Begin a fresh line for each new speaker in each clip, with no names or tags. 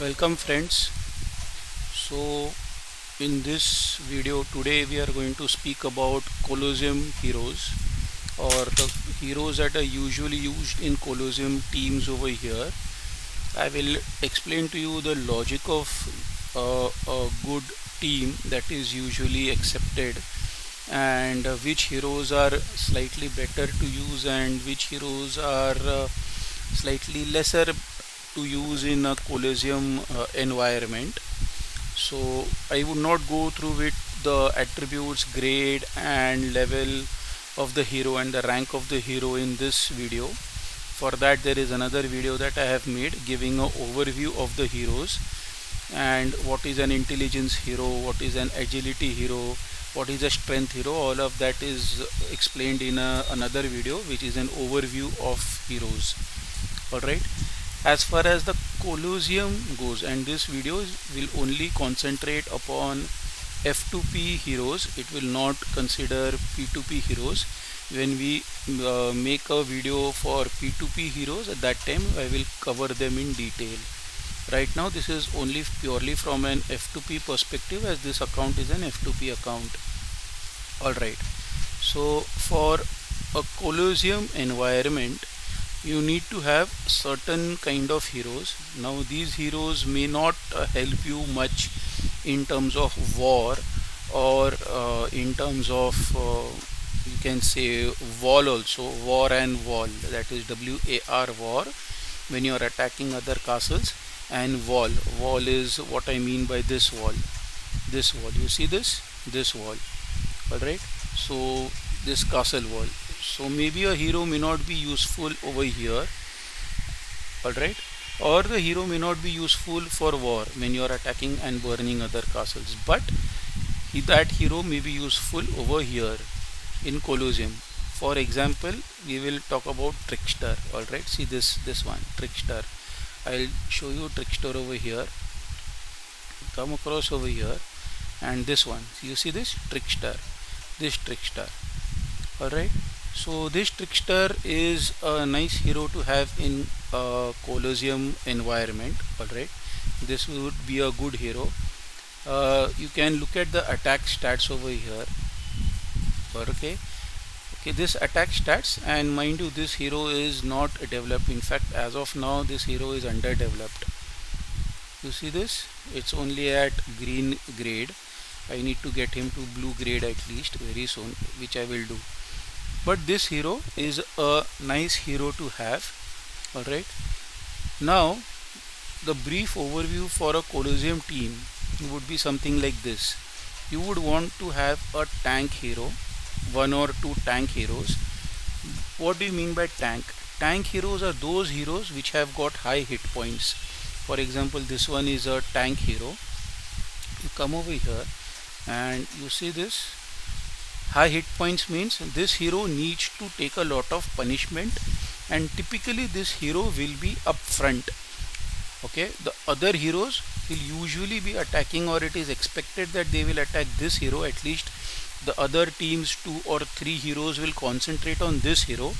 Welcome friends. So in this video today we are going to speak about Colosseum heroes, or the heroes that are usually used in Colosseum teams over here. I will explain to you the logic of a good team that is usually accepted, and which heroes are slightly better to use and which heroes are slightly lesser to use in a Colosseum environment. So I would not go through with the attributes, grade and level of the hero and the rank of the hero in this video. For that there is another video that I have made giving an overview of the heroes and what is an intelligence hero, what is an agility hero, what is a strength hero. All of that is explained in another video, which is an overview of heroes. Alright, as far as the Colosseum goes, and this video will only concentrate upon F2P heroes, it will not consider P2P heroes. When we make a video for P2P heroes, at that time I will cover them in detail. Right now this is only purely from an F2P perspective, as this account is an F2P account. Alright, so for a Colosseum environment you need to have certain kind of heroes. Now these heroes may not help you much in terms of war, or in terms of you can say wall also, war and wall, that is WAR, war, when you are attacking other castles, and wall is what I mean by this wall, you see this wall. Alright, so this castle wall. So maybe a hero may not be useful over here, alright, or the hero may not be useful for war when you are attacking and burning other castles, but that hero may be useful over here in Colosseum. For example, we will talk about trickster. Alright, see this one, trickster. I'll show you trickster over here. Come across over here, and this one, you see this trickster, alright. So this trickster is a nice hero to have in a Colosseum environment. Alright, this would be a good hero. You can look at the attack stats over here. Okay, this attack stats, and mind you, this hero is not developed. In fact, as of now this hero is underdeveloped. You see this, it's only at green grade. I need to get him to blue grade at least very soon, which I will do. But this hero is a nice hero to have. Alright, now the brief overview for a Colosseum team would be something like this. You would want to have a tank hero, one or two tank heroes. What do you mean by tank? Tank heroes are those heroes which have got high hit points. For example, this one is a tank hero. You come over here and you see this. High hit points means this hero needs to take a lot of punishment, and typically this hero will be up front. Okay, the other heroes will usually be attacking, or it is expected that they will attack this hero. At least the other teams 2 or 3 heroes will concentrate on this hero.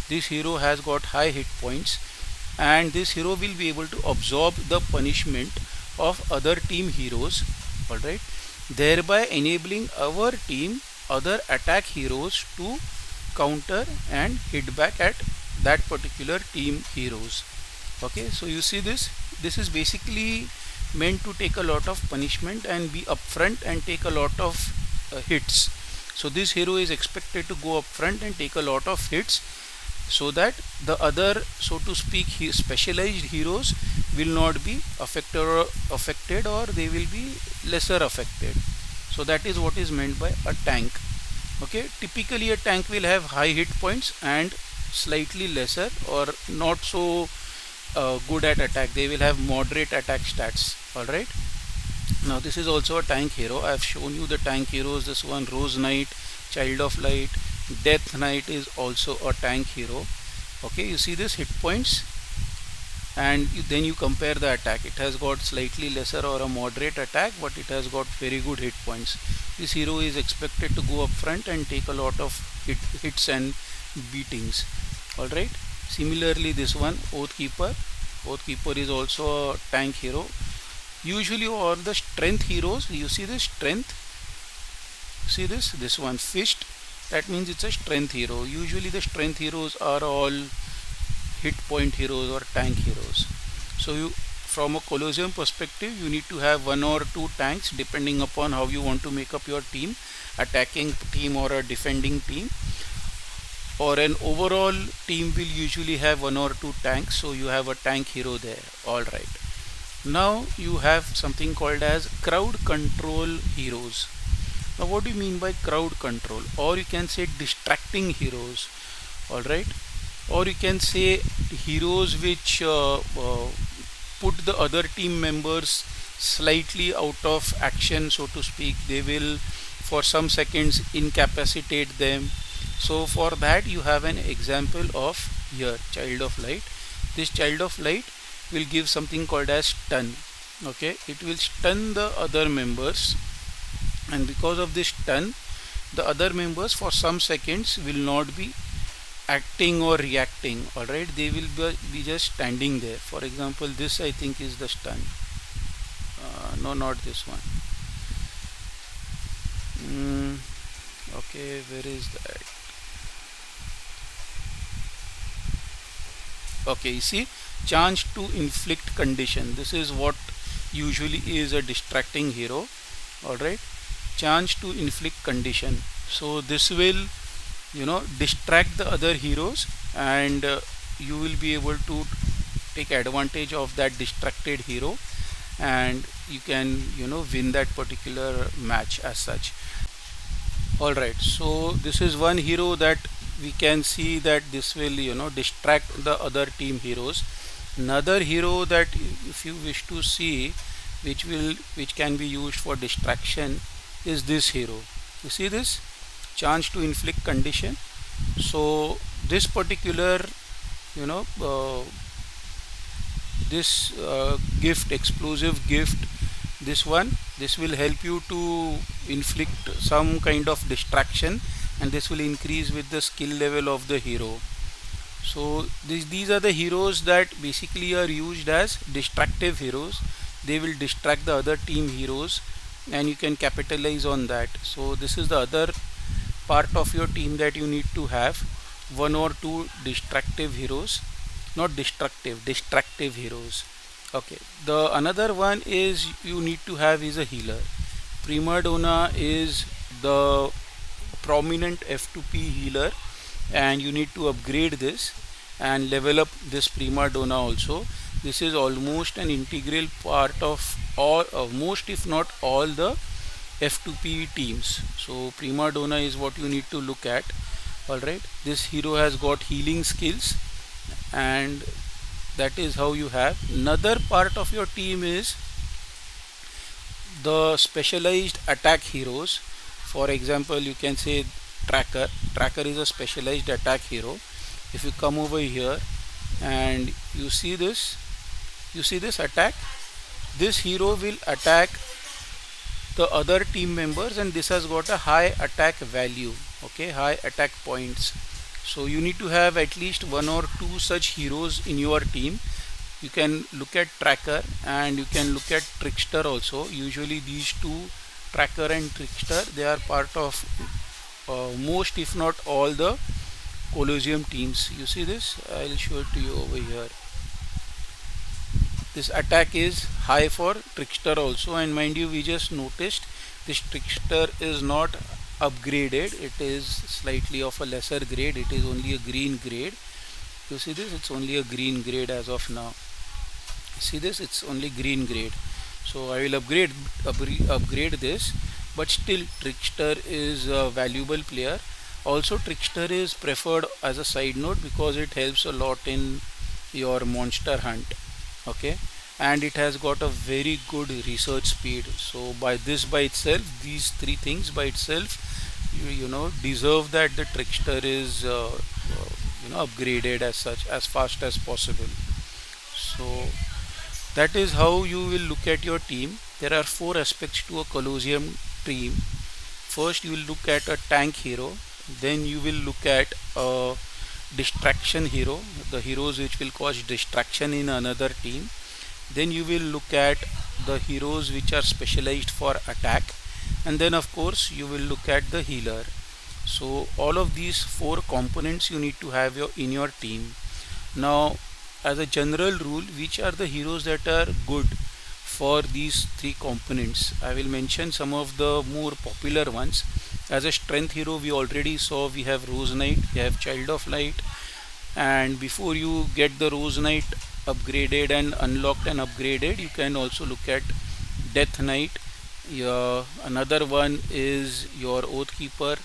This hero has got high hit points, and this hero will be able to absorb the punishment of other team heroes. Alright, thereby enabling our team other attack heroes to counter and hit back at that particular team heroes. Okay, so you see this is basically meant to take a lot of punishment and be upfront and take a lot of hits. So this hero is expected to go up front and take a lot of hits, so that the other, so to speak, specialized heroes will not be affected, or they will be lesser affected. So that is what is meant by a tank. Okay, typically a tank will have high hit points and slightly lesser or not so good at attack. They will have moderate attack stats. Alright, now this is also a tank hero. I have shown you the tank heroes. This one, Rose Knight, Child of Light, Death Knight is also a tank hero. Okay, you see this hit points, and then you compare the attack. It has got slightly lesser or a moderate attack, but it has got very good hit points. This hero is expected to go up front and take a lot of hits and beatings. Alright, similarly this one, Oath Keeper, Oath Keeper is also a tank hero. Usually all the strength heroes, you see this strength, see this one fist, that means it's a strength hero. Usually the strength heroes are all hit point heroes or tank heroes. So you, from a Colosseum perspective, you need to have one or two tanks depending upon how you want to make up your team, attacking team or a defending team, or an overall team will usually have one or two tanks, so you have a tank hero there. Alright, now you have something called as crowd control heroes. Now what do you mean by crowd control, or you can say distracting heroes? Alright, or you can say heroes which put the other team members slightly out of action, so to speak. They will for some seconds incapacitate them. So for that you have an example of here, Child of Light. This Child of Light will give something called as stun. Okay, it will stun the other members, and because of this stun, the other members for some seconds will not be acting or reacting. Alright, they will be just standing there. For example, this I think is the stun. No, not this one. Okay, where is that? Okay, you see, chance to inflict condition. This is what usually is a distracting hero. Alright, chance to inflict condition. So this will, distract the other heroes, and you will be able to take advantage of that distracted hero, and you can win that particular match as such. Alright, so this is one hero that we can see that this will distract the other team heroes. Another hero that if you wish to see which can be used for distraction is this hero. You see this, chance to inflict condition. So this particular this gift, explosive gift, this will help you to inflict some kind of distraction, and this will increase with the skill level of the hero. So these are the heroes that basically are used as distractive heroes. They will distract the other team heroes, and you can capitalize on that. So this is the other part of your team that you need to have, one or two distractive heroes, not destructive, distractive heroes. Okay, the another one is you need to have is a healer. Prima Donna is the prominent F2P healer, and you need to upgrade this and level up this Prima Donna also. This is almost an integral part of all, most if not all the F2P teams. So Prima Donna is what you need to look at. Alright, this hero has got healing skills, and that is how you have. Another part of your team is the specialized attack heroes. For example, you can say Tracker. Tracker is a specialized attack hero. If you come over here and you see this attack, this hero will attack the other team members, and this has got a high attack value. Okay, high attack points. So you need to have at least one or two such heroes in your team. You can look at Tracker, and you can look at Trickster also. Usually these two, Tracker and Trickster, they are part of most if not all the Colosseum teams. You see this, I'll show it to you over here. This attack is high for Trickster also, and mind you, we just noticed this Trickster is not upgraded. It is slightly of a lesser grade. It is only a green grade. You see this, it's only a green grade as of now. See this, it's only green grade. So I will upgrade this, but still Trickster is a valuable player. Also Trickster is preferred as a side note because it helps a lot in your monster hunt. Okay, and it has got a very good research speed. So by itself, these three things by itself, you deserve that the Trickster is upgraded as such as fast as possible. So that is how you will look at your team. There are four aspects to a Colosseum team. First you will look at a tank hero, then you will look at a distraction hero, the heroes which will cause distraction in another team. Then you will look at the heroes which are specialized for attack, and then of course you will look at the healer. So all of these four components you need to have in your team. Now, as a general rule, which are the heroes that are good for these three components? I will mention some of the more popular ones. As a strength hero, we already saw we have Rose Knight, we have Child of Light, and before you get the Rose Knight upgraded and unlocked and upgraded, you can also look at Death Knight. Another one is your Oath Keeper.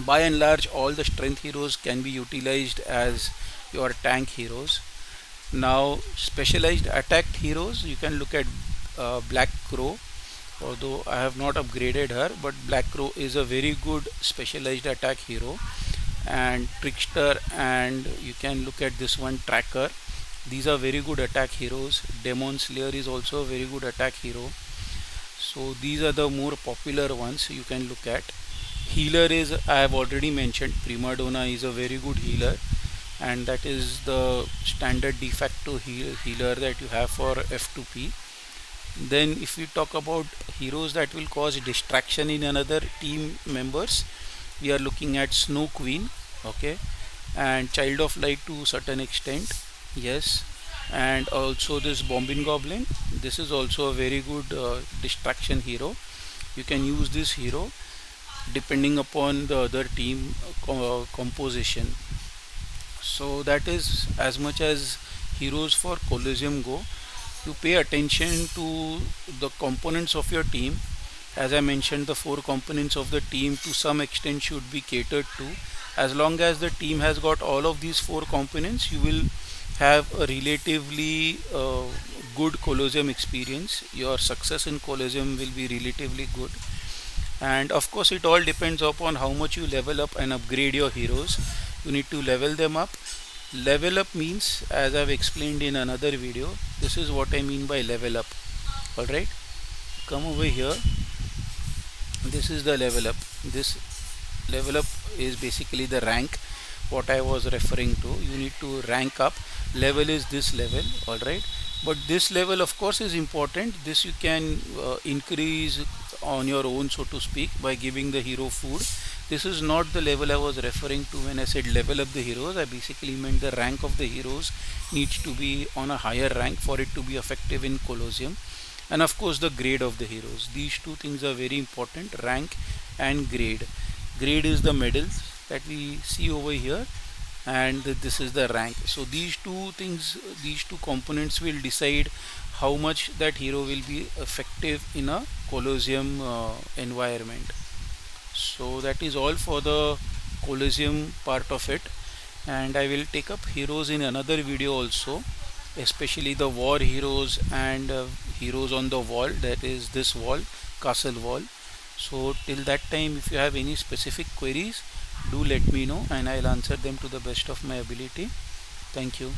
By and large, all the strength heroes can be utilized as your tank heroes. Now, specialized attacked heroes, you can look at Black Crow. Although I have not upgraded her, but Black Crow is a very good specialized attack hero. And Trickster, and you can look at this one, Tracker. These are very good attack heroes. Demon Slayer is also a very good attack hero. So these are the more popular ones you can look at. Healer is, I have already mentioned, Prima Donna is a very good healer, and that is the standard de facto healer that you have for F2P. Then if we talk about heroes that will cause distraction in another team members, we are looking at Snow Queen, okay, and Child of Light to certain extent, yes, and also this Bombing Goblin. This is also a very good distraction hero. You can use this hero depending upon the other team composition. So that is as much as heroes for Colosseum go. You pay attention to the components of your team. As I mentioned, the four components of the team to some extent should be catered to. As long as the team has got all of these four components, you will have a relatively good Colosseum experience. Your success in Colosseum will be relatively good. And of course, it all depends upon how much you level up and upgrade your heroes. You need to level them up. Level up means, as I've explained in another video, this is what I mean by level up. Alright, come over here. This is the level up. This level up is basically the rank, what I was referring to. You need to rank up. Level is this level, alright, but this level of course is important. This you can increase on your own, so to speak, by giving the hero food. This is not the level I was referring to when I said level up the heroes. I basically meant the rank of the heroes needs to be on a higher rank for it to be effective in Colosseum. And of course the grade of the heroes. These two things are very important, rank and grade. Grade is the medals that we see over here, and this is the rank. So these two things, these two components will decide how much that hero will be effective in a Colosseum environment. So that is all for the Colosseum part of it, and I will take up heroes in another video also, especially the war heroes and heroes on the wall, that is this wall, castle wall. So till that time, if you have any specific queries, do let me know and I'll answer them to the best of my ability. Thank you.